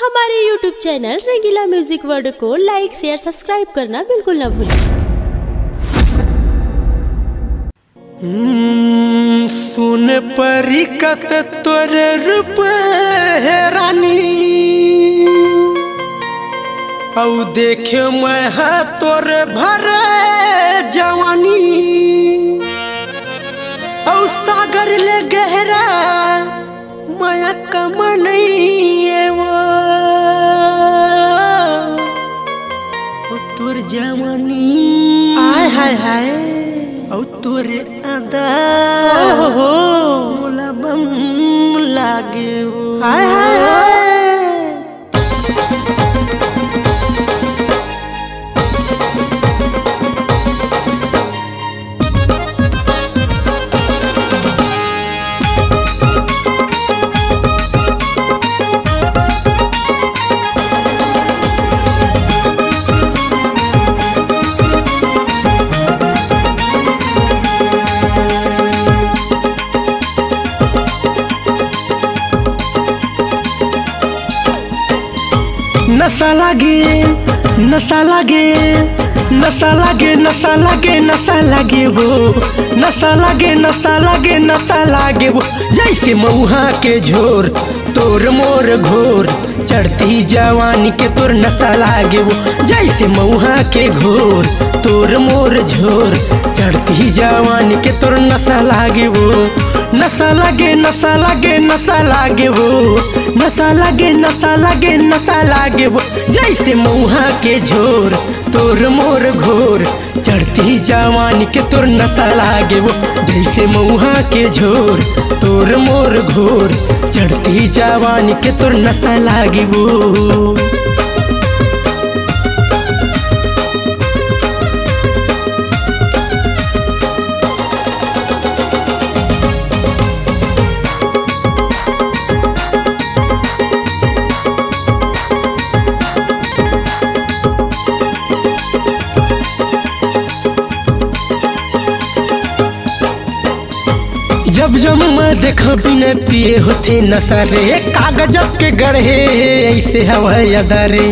हमारे YouTube channel रंगीला music world को लाइक share subscribe करना बिल्कुल ना भूलें। सुन परी कत तोर रूप रानी औ देखे मैं तोर भर जवानी औ सागर ले गहरा माया कमन तोर जवानी आय हाय हाय औ तोरे अदा मोला बम लागे हाय हाय हाय। नशा लागे नशा लागे नशा लागे नशा लागे नशा लागे वो नशा लागे नशा लागे नशा लागे वो जैसे मऊहा के झोर तोर मोर घोर चढ़ती जवानी के तोर नशा लागे वो जैसे मऊहा के घोर तोर मोर झोर चढ़ती जवानी के तोर नशा लागे वो नशा लागे नशा लागे नशा लागे वो नशा लागे नशा लागे नशा लागे वो जैसे मऊहा के झोर तोर मोर घोर चढ़ती जवानी के तोर नशा लागे वो जैसे मऊहा के झोर तोर मोर घोर चढ़ती जवानी के तोर नशा लागे वो। जब जब मैं देखा बिना पिए होते नशा रे कागज के गढ़े ऐसे हवा यादा रे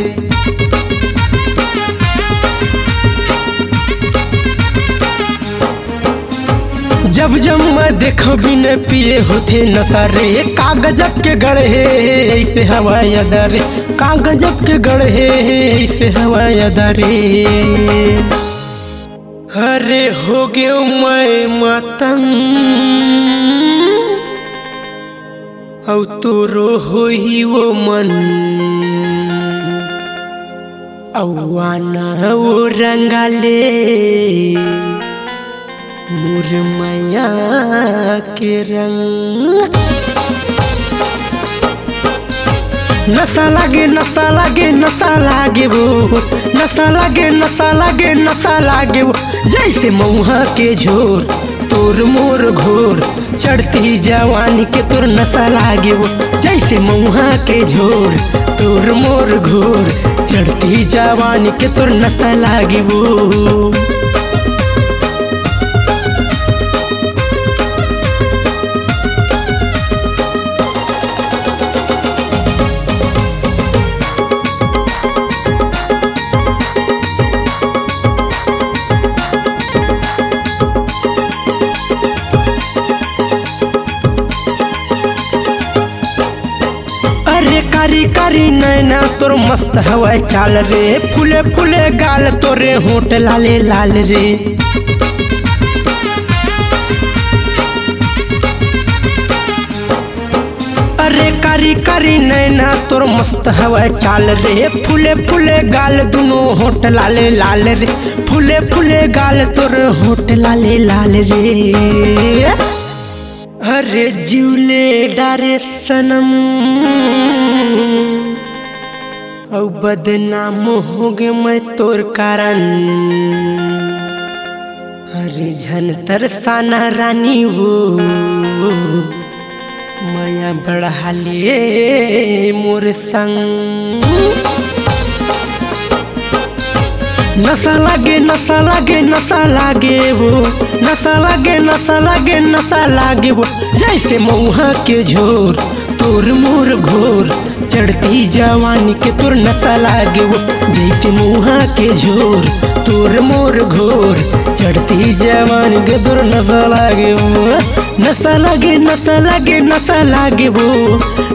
जब जब मैं देखा बिना पिए होते नशा रे कागज के गढ़े ऐसे हवा यादा रे कागज के गढ़े ऐसे हवा यादा रे। अरे हो गए मैं मतंग औ तोरो होई वो मन औवाना वो रंगाले मुरमैया के रंग नशा लागे नशा लागे नशा लागे वो नशा लागे नशा लागे नशा लागे वो जैसे मऊहा के झोर तोर मोर घोर चढ़ती जवानी के तोर नशा लागे वो जैसे मऊहा के झोर तोर मोर घोर चढ़ती जवानी के तोर नशा लागे वो। कारी कारी नैना तोर मस्त हवा चाल रे फूले फूले गाल तोरे होठ लाले लाल रे अरे कारी कारी नैना तोर मस्त हवा चाल रे फूले फूले गाल दोनों होठ लाले लाल रे फूले फूले गाल तोर होठ लाले लाल रे। अरे जीवले डारे सनम औ बदनाम हो गए मैं तोर कारण अरे झन तरसाना रानी वो माया बढ़ा ले मोर संग नशा लागे नशा लागे नशा लागे वो नशा लागे नशा लागे नशा लागे वो जैसे मऊहा के झोर तोर मोर घोर चढ़ती जवानी के तुर नशा लागे वो जैसे मुहा के झोर तोर मोर घोर चढ़ती जवानी के तुर नशा लागे वो नशा लागे नशा लागे नशा लागे वो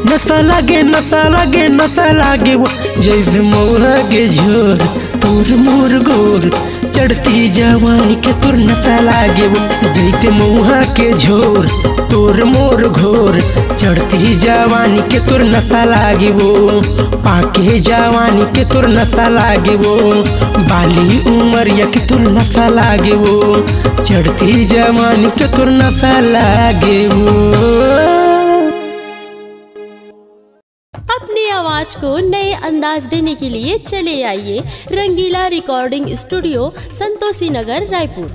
नशा लागे नशा लागे नशा लागे वो जैसे मुहा के झोर तोर मोर घोर चढ़ती जवानी के तुर नशा लागे वो जैसे मुहा के झोर तोर मोर घोर चढ़ती जवानी के तुर नशा लागे वो पाके जवानी के तुर नशा लागे वो बाली उमरिया के तुर नशा लागे वो चढ़ती जवानी के तुर नशा लागे वो। अपनी आवाज को नए अंदाज देने के लिए चले आइए रंगीला रिकॉर्डिंग स्टूडियो, संतोषी नगर, रायपुर।